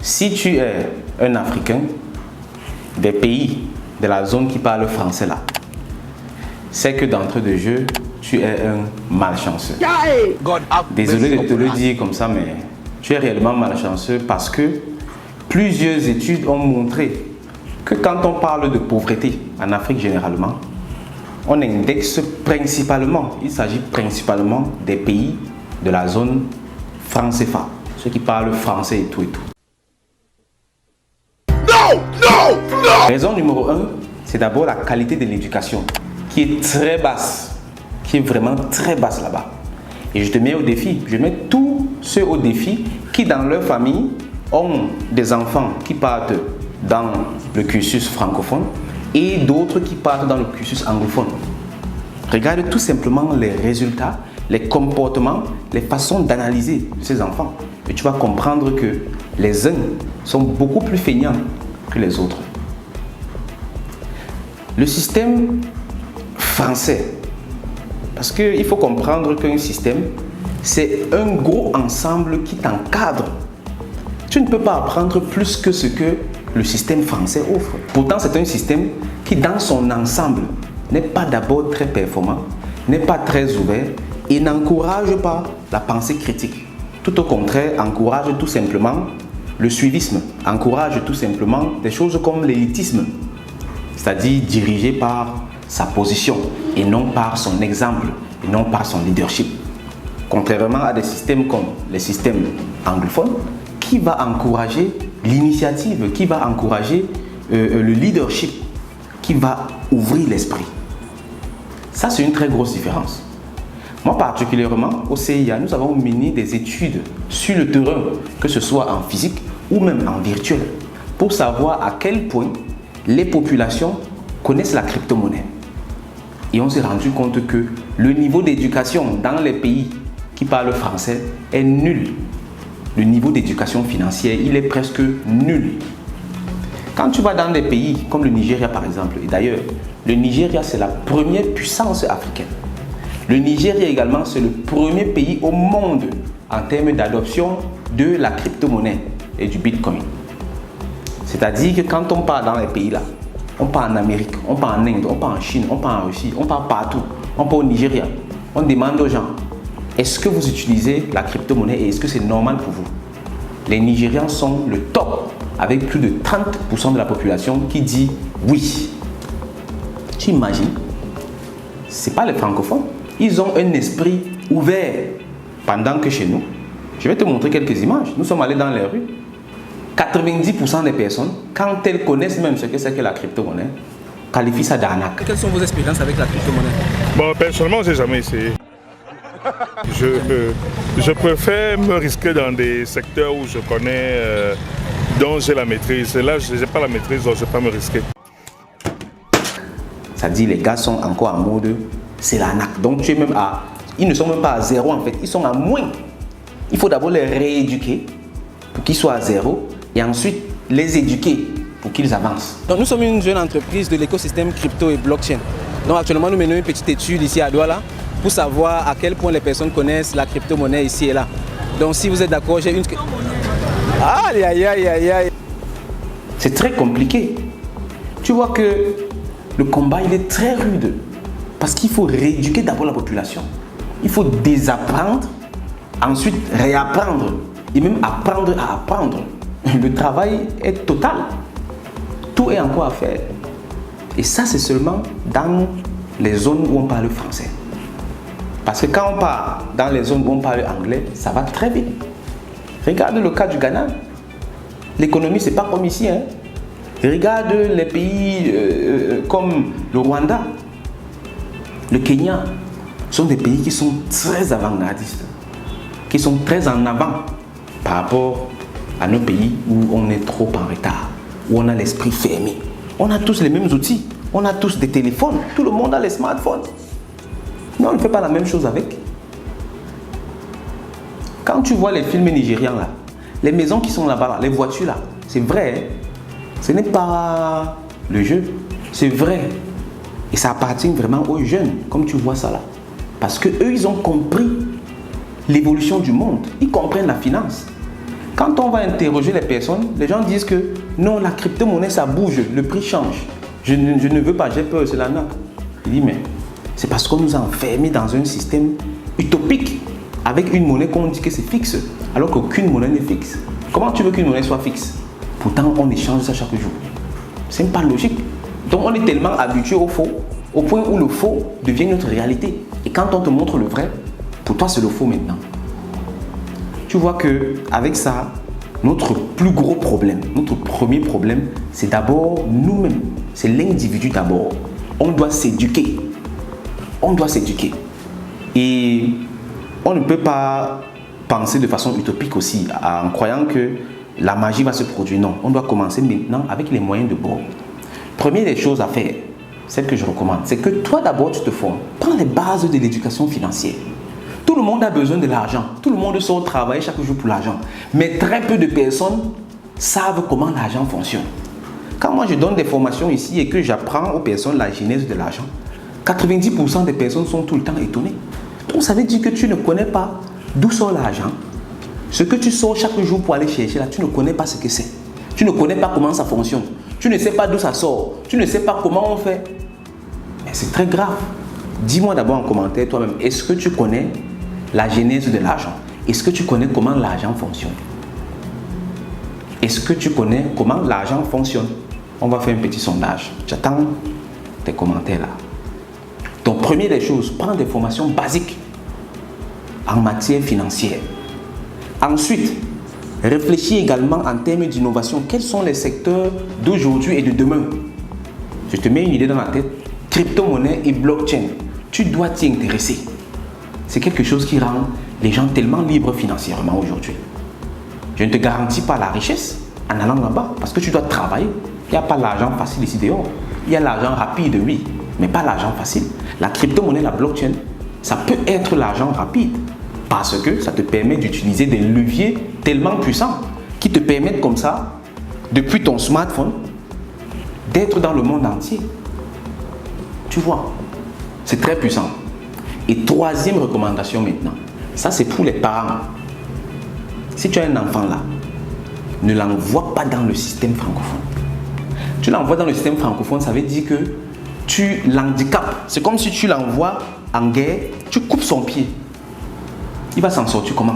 Si tu es un Africain des pays de la zone qui parle français là, c'est que d'entrée de jeu, tu es un malchanceux. Désolé de te le dire comme ça, mais tu es réellement malchanceux parce que plusieurs études ont montré que quand on parle de pauvreté en Afrique généralement, on indexe principalement, il s'agit principalement des pays de la zone franc CFA, ceux qui parlent français et tout et tout. Raison numéro 1, c'est d'abord la qualité de l'éducation qui est très basse, qui est vraiment très basse là-bas. Et je te mets au défi, je mets tous ceux au défi qui dans leur famille ont des enfants qui partent dans le cursus francophone et d'autres qui partent dans le cursus anglophone. Regarde tout simplement les résultats, les comportements, les façons d'analyser ces enfants. Et tu vas comprendre que les uns sont beaucoup plus feignants que les autres. Le système français, parce qu'il faut comprendre qu'un système, c'est un gros ensemble qui t'encadre. Tu ne peux pas apprendre plus que ce que le système français offre. Pourtant, c'est un système qui, dans son ensemble, n'est pas d'abord très performant, n'est pas très ouvert et n'encourage pas la pensée critique. Tout au contraire, encourage tout simplement le suivisme, encourage tout simplement des choses comme l'élitisme, c'est-à-dire dirigé par sa position et non par son exemple et non par son leadership. Contrairement à des systèmes comme les systèmes anglophones, qui va encourager l'initiative, qui va encourager le leadership, qui va ouvrir l'esprit. Ça, c'est une très grosse différence. Moi, particulièrement, au CIA, nous avons mené des études sur le terrain, que ce soit en physique ou même en virtuel, pour savoir à quel point les populations connaissent la crypto-monnaie. Et on s'est rendu compte que le niveau d'éducation dans les pays qui parlent français est nul. Le niveau d'éducation financière, il est presque nul. Quand tu vas dans des pays comme le Nigeria par exemple, et d'ailleurs, le Nigeria c'est la première puissance africaine. Le Nigeria également c'est le premier pays au monde en termes d'adoption de la crypto-monnaie et du Bitcoin. C'est-à-dire que quand on part dans les pays là, on part en Amérique, on part en Inde, on part en Chine, on part en Russie, on part partout, on part au Nigeria, on demande aux gens, est-ce que vous utilisez la crypto-monnaie et est-ce que c'est normal pour vous? Les Nigérians sont le top avec plus de 30% de la population qui dit oui. Tu imagines? Ce n'est pas les francophones. Ils ont un esprit ouvert. Pendant que chez nous, je vais te montrer quelques images. Nous sommes allés dans les rues. 90% des personnes, quand elles connaissent même ce que c'est que la crypto-monnaie, qualifient ça d'arnaque. Quelles sont vos expériences avec la crypto-monnaie? Bon, personnellement, je n'ai jamais essayé. Je préfère me risquer dans des secteurs où je connais, dont j'ai la maîtrise. Et là, je n'ai pas la maîtrise, donc je ne vais pas me risquer. Ça dit, les gars sont encore en mode, c'est l'arnaque. Donc, tu es même à, ils ne sont même pas à zéro en fait, ils sont à moins. Il faut d'abord les rééduquer pour qu'ils soient à zéro et ensuite les éduquer pour qu'ils avancent. Donc, nous sommes une jeune entreprise de l'écosystème crypto et blockchain. Donc, actuellement, nous menons une petite étude ici à Douala pour savoir à quel point les personnes connaissent la crypto-monnaie ici et là. Donc si vous êtes d'accord, j'ai une... Aïe, aïe, aïe, aïe, aïe. C'est très compliqué. Tu vois que le combat, il est très rude. Parce qu'il faut rééduquer d'abord la population. Il faut désapprendre, ensuite réapprendre et même apprendre à apprendre. Le travail est total. Tout est encore à faire. Et ça, c'est seulement dans les zones où on parle français. Parce que quand on part dans les zones où on parle anglais, ça va très vite. Regarde le cas du Ghana. L'économie, c'est pas comme ici. Regarde les pays comme le Rwanda, le Kenya. Ce sont des pays qui sont très avant-gardistes, qui sont très en avant par rapport à nos pays où on est trop en retard, où on a l'esprit fermé. On a tous les mêmes outils. On a tous des téléphones. Tout le monde a les smartphones. Mais on ne fait pas la même chose avec. Quand tu vois les films nigérians là, les maisons qui sont là-bas, les voitures là, c'est vrai, ce n'est pas le jeu, c'est vrai. Et ça appartient vraiment aux jeunes, comme tu vois ça là. Parce qu'eux, ils ont compris l'évolution du monde, ils comprennent la finance. Quand on va interroger les personnes, les gens disent que non, la crypto-monnaie, ça bouge, le prix change. Je ne veux pas, j'ai peur, c'est la nappe. Il dit, mais c'est parce qu'on nous a enfermés dans un système utopique, avec une monnaie qu'on dit que c'est fixe, alors qu'aucune monnaie n'est fixe. Comment tu veux qu'une monnaie soit fixe? Pourtant, on échange ça chaque jour. C'est pas logique. Donc, on est tellement habitué au faux, au point où le faux devient notre réalité. Et quand on te montre le vrai, pour toi, c'est le faux maintenant. Tu vois qu'avec ça, notre plus gros problème, notre premier problème, c'est d'abord nous-mêmes. C'est l'individu d'abord. On doit s'éduquer. On doit s'éduquer. Et on ne peut pas penser de façon utopique aussi, en croyant que la magie va se produire. Non, on doit commencer maintenant avec les moyens de bord. Première des choses à faire, celle que je recommande, c'est que toi d'abord tu te formes. Prends les bases de l'éducation financière. Tout le monde a besoin de l'argent. Tout le monde sort travailler chaque jour pour l'argent. Mais très peu de personnes savent comment l'argent fonctionne. Quand moi je donne des formations ici et que j'apprends aux personnes la genèse de l'argent, 90% des personnes sont tout le temps étonnées. Donc ça veut dire que tu ne connais pas d'où sort l'argent. Ce que tu sors chaque jour pour aller chercher là, tu ne connais pas ce que c'est. Tu ne connais pas comment ça fonctionne. Tu ne sais pas d'où ça sort. Tu ne sais pas comment on fait. Mais c'est très grave. Dis-moi d'abord en commentaire toi-même, est-ce que tu connais la genèse de l'argent? Est-ce que tu connais comment l'argent fonctionne? Est-ce que tu connais comment l'argent fonctionne? On va faire un petit sondage. J'attends tes commentaires là. Donc, première des choses, prends des formations basiques en matière financière. Ensuite, réfléchis également en termes d'innovation. Quels sont les secteurs d'aujourd'hui et de demain? Je te mets une idée dans la tête. Crypto-monnaie et blockchain. Tu dois t'y intéresser. C'est quelque chose qui rend les gens tellement libres financièrement aujourd'hui. Je ne te garantis pas la richesse en allant là-bas parce que tu dois travailler. Il n'y a pas l'argent facile ici dehors. Il y a l'argent rapide, oui, mais pas l'argent facile. La crypto-monnaie, la blockchain, ça peut être l'argent rapide parce que ça te permet d'utiliser des leviers tellement puissants qui te permettent comme ça, depuis ton smartphone, d'être dans le monde entier. Tu vois, c'est très puissant. Et troisième recommandation maintenant, ça c'est pour les parents. Si tu as un enfant là, ne l'envoie pas dans le système francophone. Tu l'envoies dans le système francophone, ça veut dire que tu l'handicapes. C'est comme si tu l'envoies en guerre, tu coupes son pied. Il va s'en sortir comment?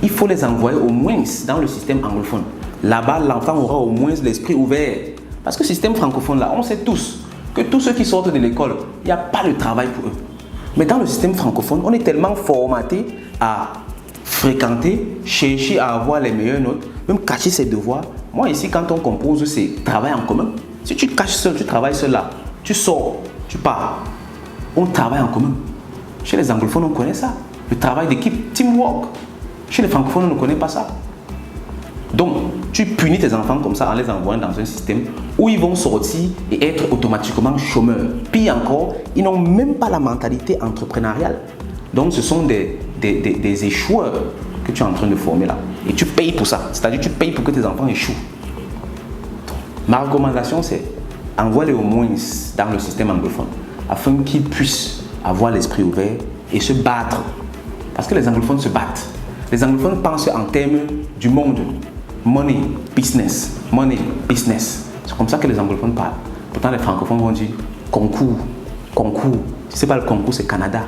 Il faut les envoyer au moins dans le système anglophone. Là-bas, l'enfant aura au moins l'esprit ouvert. Parce que le système francophone là, on sait tous que tous ceux qui sortent de l'école, il n'y a pas de travail pour eux. Mais dans le système francophone, on est tellement formaté à fréquenter, chercher à avoir les meilleures notes, même cacher ses devoirs. Moi ici, quand on compose, c'est travail en commun. Si tu caches seul, tu travailles seul là, tu sors, tu pars. On travaille en commun. Chez les anglophones, on connaît ça. Le travail d'équipe, teamwork. Chez les francophones, on ne connaît pas ça. Donc, tu punis tes enfants comme ça en les envoyant dans un système où ils vont sortir et être automatiquement chômeurs. Pire encore, ils n'ont même pas la mentalité entrepreneuriale. Donc, ce sont des échoueurs que tu es en train de former là. Et tu payes pour ça. C'est-à-dire que tu payes pour que tes enfants échouent. Ma recommandation, c'est envoie-les au moins dans le système anglophone afin qu'ils puissent avoir l'esprit ouvert et se battre. Parce que les anglophones se battent. Les anglophones pensent en termes du monde. Money, business. Money, business. C'est comme ça que les anglophones parlent. Pourtant, les francophones vont dire concours, concours. Tu sais pas, le concours, c'est Canada.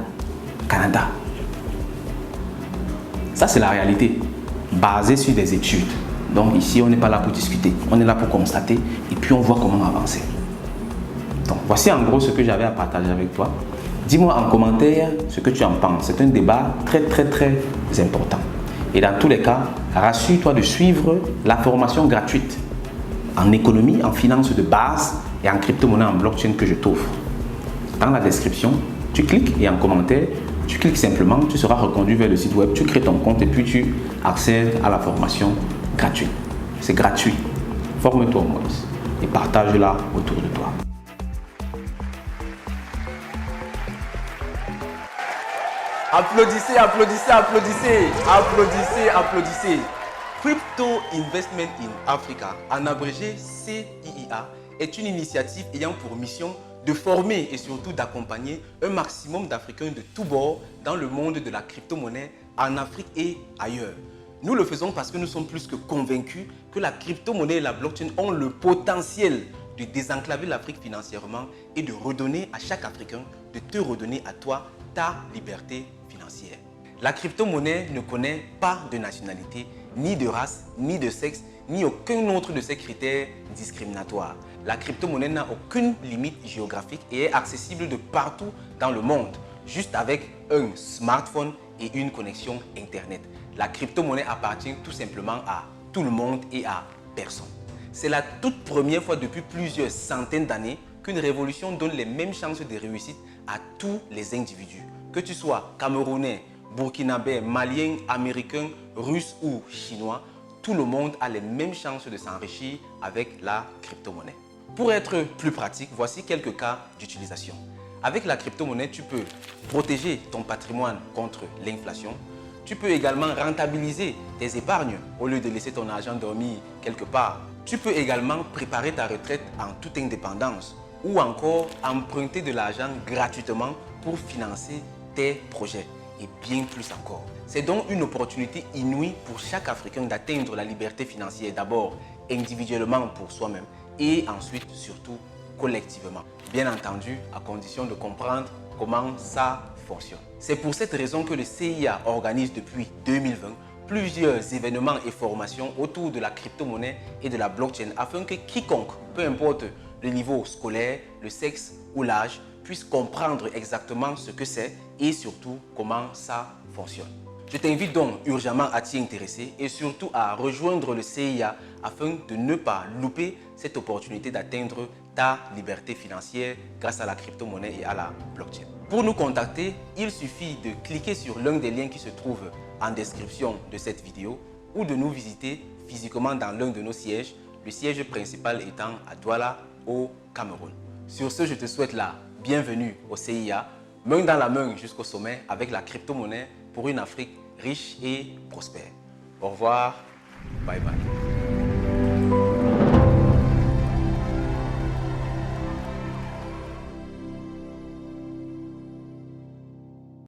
Canada. Ça, c'est la réalité, basée sur des études. Donc ici, on n'est pas là pour discuter. On est là pour constater et puis on voit comment avancer. Donc, voici en gros ce que j'avais à partager avec toi. Dis-moi en commentaire ce que tu en penses. C'est un débat très, très, très important. Et dans tous les cas, rassure-toi de suivre la formation gratuite en économie, en finance de base et en crypto-monnaie, en blockchain que je t'offre. Dans la description, tu cliques et en commentaire, tu cliques simplement, tu seras reconduit vers le site web, tu crées ton compte et puis tu accèdes à la formation gratuite. C'est gratuit. Forme-toi au moins et partage-la autour de toi. Applaudissez, applaudissez, applaudissez, applaudissez, applaudissez. Crypto Investment in Africa, en abrégé CIIA, est une initiative ayant pour mission de former et surtout d'accompagner un maximum d'Africains de tous bords dans le monde de la crypto-monnaie en Afrique et ailleurs. Nous le faisons parce que nous sommes plus que convaincus que la crypto-monnaie et la blockchain ont le potentiel de désenclaver l'Afrique financièrement et de redonner à chaque Africain, de te redonner à toi ta liberté financière. La crypto-monnaie ne connaît pas de nationalité, ni de race, ni de sexe, ni aucun autre de ces critères discriminatoires. La crypto-monnaie n'a aucune limite géographique et est accessible de partout dans le monde, juste avec un smartphone et une connexion Internet. La crypto-monnaie appartient tout simplement à tout le monde et à personne. C'est la toute première fois depuis plusieurs centaines d'années qu'une révolution donne les mêmes chances de réussite à tous les individus. Que tu sois camerounais, burkinabé, malien, américain, russe ou chinois, tout le monde a les mêmes chances de s'enrichir avec la crypto-monnaie. Pour être plus pratique, voici quelques cas d'utilisation. Avec la crypto-monnaie, tu peux protéger ton patrimoine contre l'inflation. Tu peux également rentabiliser tes épargnes au lieu de laisser ton argent dormir quelque part. Tu peux également préparer ta retraite en toute indépendance ou encore emprunter de l'argent gratuitement pour financer tes projets et bien plus encore. C'est donc une opportunité inouïe pour chaque Africain d'atteindre la liberté financière, d'abord individuellement pour soi-même et ensuite surtout collectivement. Bien entendu, à condition de comprendre comment ça fonctionne. C'est pour cette raison que le CIA organise depuis 2020 plusieurs événements et formations autour de la crypto-monnaie et de la blockchain afin que quiconque, peu importe le niveau scolaire, le sexe ou l'âge, puisse comprendre exactement ce que c'est et surtout comment ça fonctionne. Je t'invite donc urgemment à t'y intéresser et surtout à rejoindre le CIA afin de ne pas louper cette opportunité d'atteindre ta liberté financière grâce à la crypto-monnaie et à la blockchain. Pour nous contacter, il suffit de cliquer sur l'un des liens qui se trouve en description de cette vidéo ou de nous visiter physiquement dans l'un de nos sièges, le siège principal étant à Douala au Cameroun. Sur ce, je te souhaite la bienvenue au CIA, main dans la main jusqu'au sommet avec la crypto-monnaie pour une Afrique riche et prospère. Au revoir, bye bye.